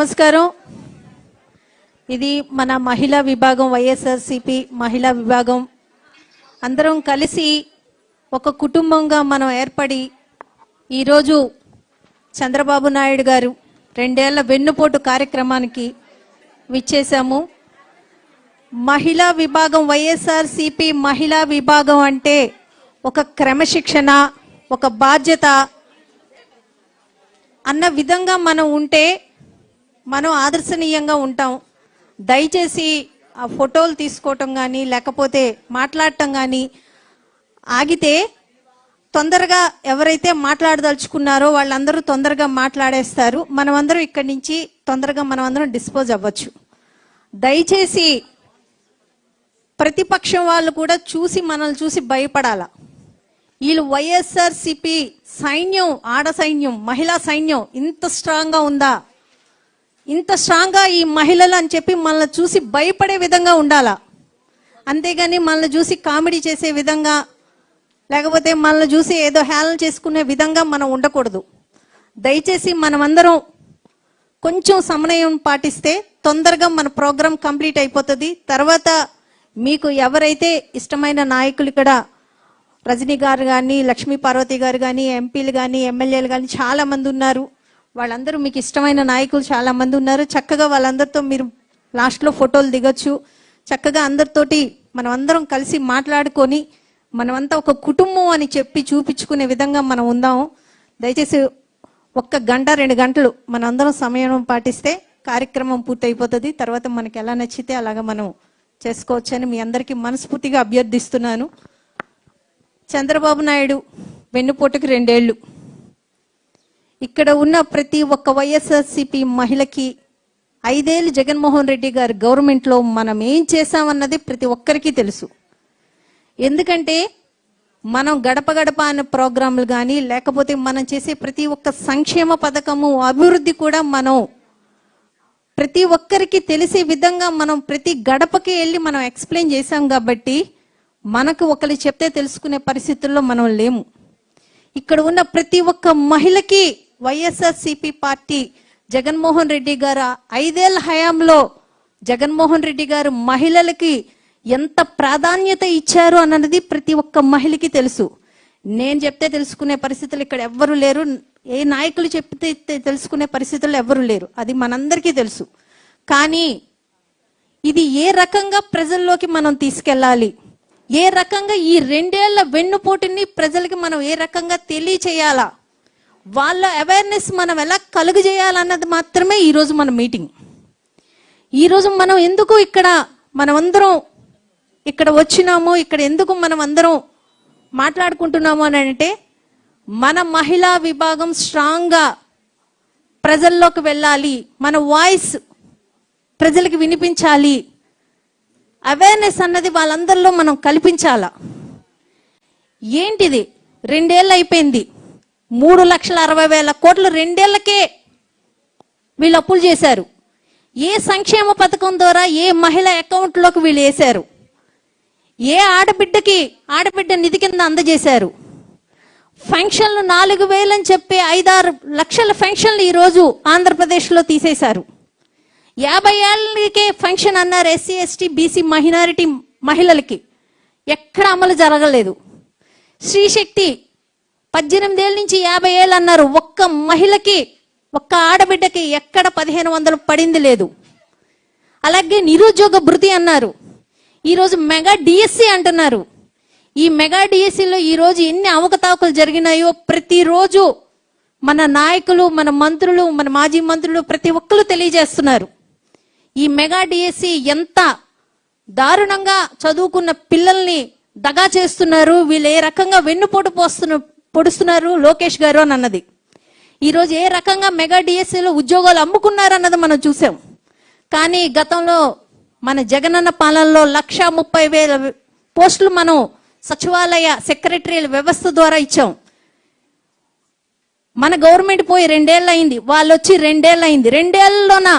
నమస్కారం. ఇది మన మహిళా విభాగం, వైఎస్ఆర్సీపీ మహిళా విభాగం అందరం కలిసి ఒక కుటుంబంగా మనం ఏర్పడి ఈరోజు చంద్రబాబు నాయుడు గారు 2 ఏళ్ల వెన్నుపోటు కార్యక్రమానికి విచ్చేశాము. మహిళా విభాగం, వైఎస్ఆర్సీపీ మహిళా విభాగం అంటే ఒక క్రమశిక్షణ, ఒక బాధ్యత అన్న విధంగా మనం ఉంటే మనం ఆదర్శనీయంగా ఉంటాం. దయచేసి ఆ ఫోటోలు తీసుకోవటం కానీ లేకపోతే మాట్లాడటం కానీ ఆగితే తొందరగా ఎవరైతే మాట్లాడదలుచుకున్నారో వాళ్ళందరూ తొందరగా మాట్లాడేస్తారు. మనమందరం ఇక్కడి నుంచి తొందరగా మనమందరం డిస్పోజ్ అవ్వచ్చు. దయచేసి ప్రతిపక్షం వాళ్ళు కూడా చూసి మనల్ని చూసి భయపడాల. వీళ్ళు వైఎస్ఆర్సీపీ సైన్యం, ఆడ సైన్యం, మహిళా సైన్యం ఇంత స్ట్రాంగ్గా ఉందా, ఇంత స్ట్రాంగ్గా ఈ మహిళలు అని చెప్పి మనల్ని చూసి భయపడే విధంగా ఉండాలా. అంతేగాని మనల్ని చూసి కామెడీ చేసే విధంగా లేకపోతే మనల్ని చూసి ఏదో హేళన చేసుకునే విధంగా మనం ఉండకూడదు. దయచేసి మనమందరం కొంచెం సమన్వయం పాటిస్తే తొందరగా మన ప్రోగ్రాం కంప్లీట్ అయిపోతుంది. తర్వాత మీకు ఎవరైతే ఇష్టమైన నాయకులు, ఇక్కడ రజనీ గారు కానీ, లక్ష్మీ పార్వతి గారు కానీ, ఎంపీలు కానీ, ఎమ్మెల్యేలు కానీ చాలా మంది ఉన్నారు. వాళ్ళందరూ మీకు ఇష్టమైన నాయకులు చాలా మంది ఉన్నారు. చక్కగా వాళ్ళందరితో మీరు లాస్ట్లో ఫోటోలు దిగొచ్చు. చక్కగా అందరితోటి మనం అందరం కలిసి మాట్లాడుకొని మనమంతా ఒక కుటుంబం అని చెప్పి చూపించుకునే విధంగా మనం ఉందాము. దయచేసి 1 గంట 2 గంటలు మనం అందరం సమయం పాటిస్తే కార్యక్రమం పూర్తయిపోతుంది. తర్వాత మనకి ఎలా నచ్చితే అలాగా మనం చేసుకోవచ్చని మీ అందరికీ మనస్ఫూర్తిగా అభ్యర్థిస్తున్నాను. చంద్రబాబు నాయుడు వెన్నుపోటుకి 2 ఏళ్ళు. ఇక్కడ ఉన్న ప్రతి ఒక్క వైఎస్ఆర్సీపీ మహిళకి 5 ఏళ్ళు జగన్మోహన్ రెడ్డి గారి గవర్నమెంట్లో మనం ఏం చేశామన్నది ప్రతి ఒక్కరికి తెలుసు. ఎందుకంటే మనం గడప గడప అనే ప్రోగ్రాంలు కానీ లేకపోతే మనం చేసే ప్రతి ఒక్క సంక్షేమ పథకము, అభివృద్ధి కూడా మనం ప్రతి ఒక్కరికి తెలిసే విధంగా మనం ప్రతి గడపకి వెళ్ళి మనం ఎక్స్ప్లెయిన్ చేశాం. కాబట్టి మనకు ఒకరు చెప్తే తెలుసుకునే పరిస్థితుల్లో మనం లేము. ఇక్కడ ఉన్న ప్రతి ఒక్క మహిళకి వైఎస్ఆర్సీపీ పార్టీ, జగన్మోహన్ రెడ్డి గారు 5 ఏళ్ల హయాంలో జగన్మోహన్ రెడ్డి గారు మహిళలకి ఎంత ప్రాధాన్యత ఇచ్చారు అన్నది ప్రతి ఒక్క మహిళకి తెలుసు. నేను చెప్తే తెలుసుకునే పరిస్థితులు ఇక్కడ ఎవ్వరూ లేరు. ఏ నాయకులు చెప్తే తెలుసుకునే పరిస్థితుల్లో ఎవ్వరూ లేరు. అది మనందరికీ తెలుసు. కానీ ఇది ఏ రకంగా ప్రజల్లోకి మనం తీసుకెళ్ళాలి, ఏ రకంగా ఈ 2 ఏళ్ల వెన్నుపోటుని ప్రజలకి మనం ఏ రకంగా తెలియచేయాలా, వాళ్ళ అవేర్నెస్ మనం ఎలా కలుగజేయాలన్నది మాత్రమే ఈరోజు మన మీటింగ్. ఈరోజు మనం ఎందుకు ఇక్కడ మనమందరం ఇక్కడ వచ్చినాము, ఇక్కడ ఎందుకు మనం అందరం మాట్లాడుకుంటున్నాము అని అంటే, మన మహిళా విభాగం స్ట్రాంగ్గా ప్రజల్లోకి వెళ్ళాలి, మన వాయిస్ ప్రజలకు వినిపించాలి, అవేర్నెస్ అన్నది వాళ్ళందరిలో మనం కల్పించాలా. ఏంటిది 2 ఏళ్ళు అయిపోయింది, 3,60,000 కోట్లు 2 ఏళ్లకే వీళ్ళు అప్పులు చేశారు. ఏ సంక్షేమ పథకం ద్వారా ఏ మహిళ అకౌంట్లోకి వీళ్ళు వేశారు, ఏ ఆడబిడ్డ నిధి కింద అందజేశారు. ఫంక్షన్లు 4,000 అని చెప్పి 5-6 లక్షల ఫంక్షన్లు ఈరోజు ఆంధ్రప్రదేశ్లో తీసేశారు. 50 ఏళ్ళకే ఫంక్షన్ అన్నారు ఎస్సీ, ఎస్టీ, బీసీ, మైనారిటీ మహిళలకి. ఎక్కడ అమలు జరగలేదు. శ్రీశక్తి 18 ఏళ్ళ నుంచి 50 ఏళ్ళు అన్నారు. ఒక్క మహిళకి, ఒక్క ఆడబిడ్డకి ఎక్కడ 1,500 పడింది లేదు. అలాగే నిరుద్యోగ భృతి అన్నారు. ఈరోజు మెగా డిఎస్సి అంటున్నారు. ఈ మెగా డిఎస్సిలో ఈరోజు ఎన్ని అవకతవకలు జరిగినాయో ప్రతిరోజు మన నాయకులు, మన మంత్రులు, మన మాజీ మంత్రులు ప్రతి ఒక్కరు తెలియజేస్తున్నారు. ఈ మెగా డిఎస్సి ఎంత దారుణంగా చదువుకున్న పిల్లల్ని దగా చేస్తున్నారు, వీళ్ళు ఏ రకంగా వెన్నుపోటు పొడుస్తున్నారు లోకేష్ గారు అని అన్నది. ఈరోజు ఏ రకంగా మెగా డిఎస్సిలో ఉద్యోగాలు అమ్ముకున్నారు అన్నది మనం చూసాం. కానీ గతంలో మన జగనన్న పాలనలో 1,30,000 పోస్టులు మనం సచివాలయ సెక్రటరీల వ్యవస్థ ద్వారా ఇచ్చాం. మన గవర్నమెంట్ పోయి 2 ఏళ్ళు అయింది, వాళ్ళు వచ్చి 2 ఏళ్ళు అయింది. 2 ఏళ్లలోన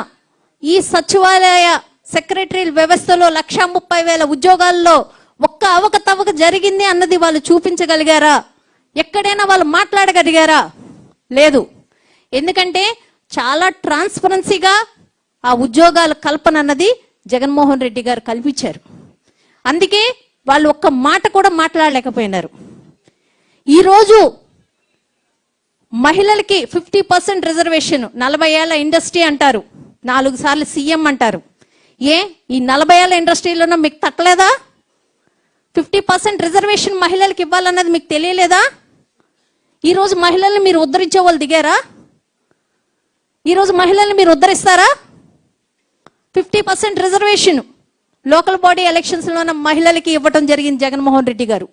ఈ సచివాలయ సెక్రటరీల వ్యవస్థలో 1,30,000 ఉద్యోగాల్లో ఒక్క అవకతవక జరిగింది అన్నది వాళ్ళు చూపించగలిగారా? ఎక్కడైనా వాళ్ళు మాట్లాడగలిగారా? లేదు. ఎందుకంటే చాలా ట్రాన్స్పరెన్సీగా ఆ ఉద్యోగాల కల్పన అన్నది జగన్మోహన్ రెడ్డి గారు కల్పించారు. అందుకే వాళ్ళు ఒక్క మాట కూడా మాట్లాడలేకపోయినారు. ఈరోజు మహిళలకి 50% రిజర్వేషన్, 40 ఏళ్ల ఇండస్ట్రీ అంటారు, 4 సార్లు సీఎం అంటారు. ఈ 40 ఏళ్ల ఇండస్ట్రీలోనూ మీకు తట్టలేదా? 50% రిజర్వేషన్ మహిళలకు ఇవ్వాలన్నది మీకు తెలియలేదా? ఈరోజు మహిళల్ని మీరు ఉద్ధరించే వాళ్ళు దిగారా? ఈరోజు మహిళల్ని మీరు ఉద్ధరిస్తారా? 50% రిజర్వేషన్ లోకల్ బాడీ ఎలక్షన్స్లో ఉన్న మహిళలకి ఇవ్వటం జరిగింది జగన్మోహన్ రెడ్డి గారు.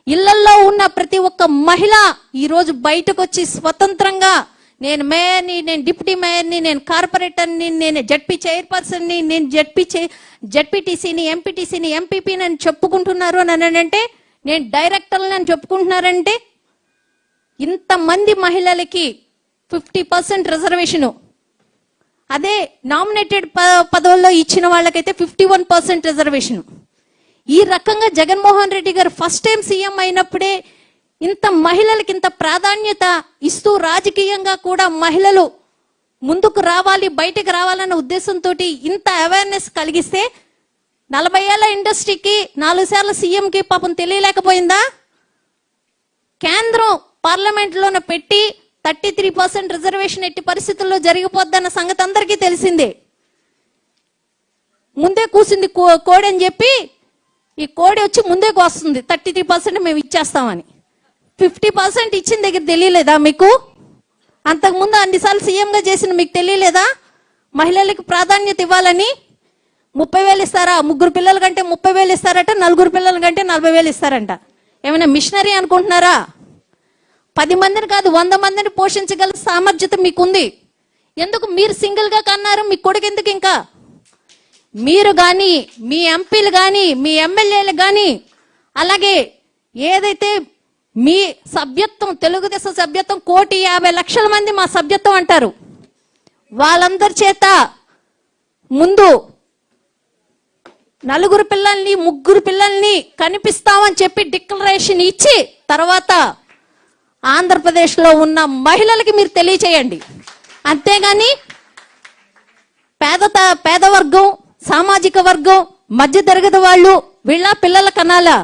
ఇళ్లల్లో ఉన్న ప్రతి ఒక్క మహిళ ఈరోజు బయటకు వచ్చి స్వతంత్రంగా నేను మేయర్ని, నేను డిప్యూటీ మేయర్ని, నేను కార్పొరేటర్ని, నేను జడ్పీ చైర్పర్సన్ని, నేను జడ్పీటీసీని, ఎంపీటీసీని, ఎంపీపీని అని చెప్పుకుంటున్నారు అని అంటే, నేను డైరెక్టర్ని అని చెప్పుకుంటున్నారంటే, ఇంతమంది మహిళలకి 50% రిజర్వేషను. అదే నామినేటెడ్ పదవుల్లో ఇచ్చిన వాళ్ళకైతే 51% రిజర్వేషన్. ఈ రకంగా జగన్మోహన్ రెడ్డి గారు ఫస్ట్ టైం సీఎం అయినప్పుడే ఇంత మహిళలకి ఇంత ప్రాధాన్యత ఇస్తూ రాజకీయంగా కూడా మహిళలు ముందుకు రావాలి, బయటకు రావాలన్న ఉద్దేశంతో ఇంత అవేర్నెస్ కలిగిస్తే 40 ఏళ్ల ఇండస్ట్రీకి 4 సార్లు సీఎంకి పాపం తెలియలేకపోయిందా? కేంద్రం పార్లమెంట్లోనే పెట్టి 33% రిజర్వేషన్ ఎట్టి పరిస్థితుల్లో జరిగిపోద్దన్న సంగతి అందరికీ తెలిసిందే. ముందే కూసింది కోడి అని చెప్పి ఈ కోడి వచ్చి ముందే వస్తుంది 33% మేము ఇచ్చేస్తామని. 50% ఇచ్చిన దగ్గర తెలియలేదా మీకు? అంతకుముందు అన్నిసార్లు సీఎంగా చేసిన మీకు తెలియలేదా మహిళలకు ప్రాధాన్యత ఇవ్వాలని? 30,000 ఇస్తారా? 3 పిల్లల కంటే 30,000 ఇస్తారట, 4 పిల్లల కంటే 40,000 ఇస్తారంట. ఏమైనా మిషనరీ అనుకుంటున్నారా? 10 మందిని కాదు 100 మందిని పోషించగల సామర్థ్యత మీకుంది. ఎందుకు మీరు సింగిల్గా కన్నారు? మీ కొడుకు ఎందుకు? ఇంకా మీరు కానీ, మీ ఎంపీలు కానీ, మీ ఎమ్మెల్యేలు కానీ, అలాగే ఏదైతే మీ సభ్యత్వం, తెలుగుదేశం సభ్యత్వం 1,50,00,000 మంది మా సభ్యత్వం అంటారు, వాళ్ళందరి చేత ముందు 4 పిల్లల్ని 3 పిల్లల్ని కనిపిస్తామని చెప్పి డిక్లరేషన్ ఇచ్చి తర్వాత ఆంధ్రప్రదేశ్లో ఉన్న మహిళలకి మీరు తెలియచేయండి. అంతేగాని పేద వర్గం, సామాజిక వర్గం, మధ్యతరగతి వాళ్ళు వీళ్ళ పిల్లల కనాలా?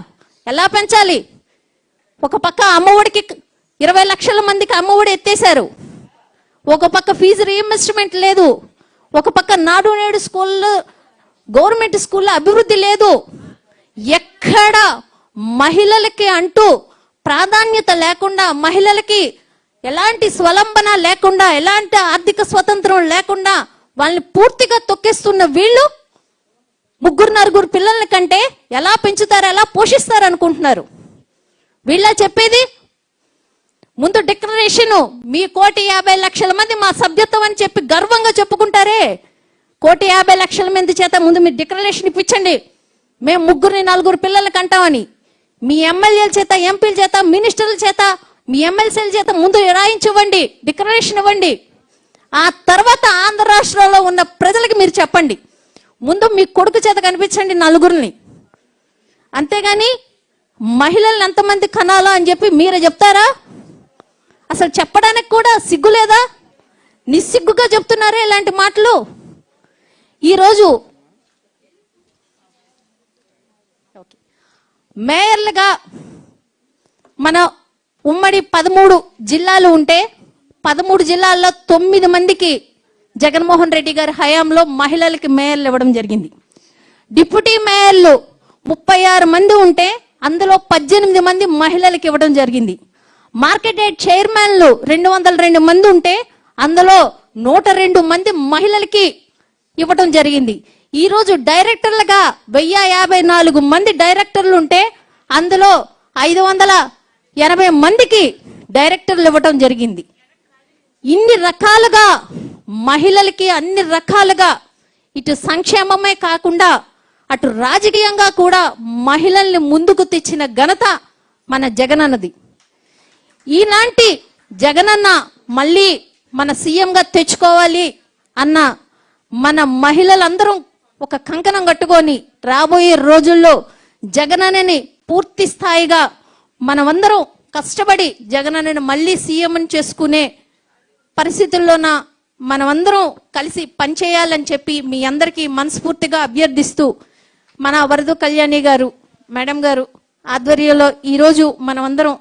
ఎలా పెంచాలి? ఒక పక్క అమ్మఒడికి 20 లక్షల మందికి అమ్మఒడి ఎత్తేశారు, ఒక పక్క ఫీజు రీఇంబర్స్మెంట్ లేదు, ఒక పక్క నాడు నేడు స్కూల్లో గవర్నమెంట్ స్కూల్లో అభివృద్ధి లేదు. ఎక్కడ మహిళలకి అంటూ ప్రాధాన్యత లేకుండా, మహిళలకి ఎలాంటి స్వలంబన లేకుండా, ఎలాంటి ఆర్థిక స్వతంత్రం లేకుండా వాళ్ళని పూర్తిగా తొక్కేస్తున్న వీళ్ళు 3-4 పిల్లల కంటే ఎలా పెంచుతారు, ఎలా పోషిస్తారు అనుకుంటున్నారు? వీళ్ళ చెప్పేది ముందు డిక్లరేషన్, మీ 1,50,00,000 మంది మా సభ్యత్వం అని చెప్పి గర్వంగా చెప్పుకుంటారే, 1,50,00,000 మంది చేత ముందు మీరు డిక్లరేషన్ ఇప్పించండి, మేము 3-4 పిల్లలకి అంటామని. మీ ఎమ్మెల్యేల చేత, ఎంపీల చేత, మినిస్టర్ల చేత, మీ ఎమ్మెల్సీల చేత ముందు రాయించివ్వండి, డిక్లరేషన్ ఇవ్వండి. ఆ తర్వాత ఆంధ్ర రాష్ట్రంలో ఉన్న ప్రజలకు మీరు చెప్పండి, ముందు మీ కొడుకు చేత కనిపించండి 4. అంతేగాని మహిళల్ని ఎంతమంది కనాలా అని చెప్పి మీరే చెప్తారా? అసలు చెప్పడానికి కూడా సిగ్గు లేదా? నిస్సిగ్గుగా చెప్తున్నారే ఇలాంటి మాటలు. ఈరోజు మేయర్లుగా మన ఉమ్మడి 13 జిల్లాలు ఉంటే 13 జిల్లాల్లో 9 మందికి జగన్మోహన్ రెడ్డి గారి హయాంలో మహిళలకి మేయర్లు ఇవ్వడం జరిగింది. డిప్యూటీ మేయర్లు 36 మంది ఉంటే అందులో 18 మంది మహిళలకి ఇవ్వడం జరిగింది. మార్కెట్ యార్డ్ చైర్మన్లు 202 మంది ఉంటే అందులో 102 మంది మహిళలకి ఇవ్వడం జరిగింది. ఈరోజు డైరెక్టర్లుగా 1054 మంది డైరెక్టర్లు ఉంటే అందులో 580 మందికి డైరెక్టర్లు ఇవ్వడం జరిగింది. ఇన్ని రకాలుగా మహిళలకి అన్ని రకాలుగా ఇటు సంక్షేమమే కాకుండా అటు రాజకీయంగా కూడా మహిళల్ని ముందుకు తెచ్చిన ఘనత మన జగనన్నది. ఈలాంటి జగనన్న మళ్ళీ మన సీఎంగా తెచ్చుకోవాలి అన్న మన మహిళలందరం ఒక కంకణం కట్టుకొని రాబోయే రోజుల్లో జగనన్నని పూర్తి స్థాయిగా మనమందరం కష్టపడి జగనన్నని మళ్ళీ సీఎం చేసుకునే పరిస్థితుల్లోన మనమందరం కలిసి పనిచేయాలని చెప్పి మీ అందరికీ మనస్ఫూర్తిగా అభ్యర్థిస్తూ మన వరద కళ్యాణి గారు మేడం గారు ఆధ్వర్యంలో ఈరోజు మనమందరం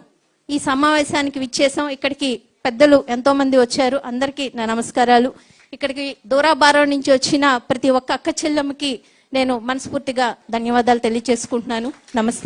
ఈ సమావేశానికి విచ్చేసాం. ఇక్కడికి పెద్దలు ఎంతో మంది వచ్చారు. అందరికీ నా నమస్కారాలు. ఇక్కడికి దూరాభారం నుంచి వచ్చిన ప్రతి ఒక్క అక్క చెల్లెమ్మకి నేను మనస్ఫూర్తిగా ధన్యవాదాలు తెలియజేసుకుంటున్నాను. నమస్తే.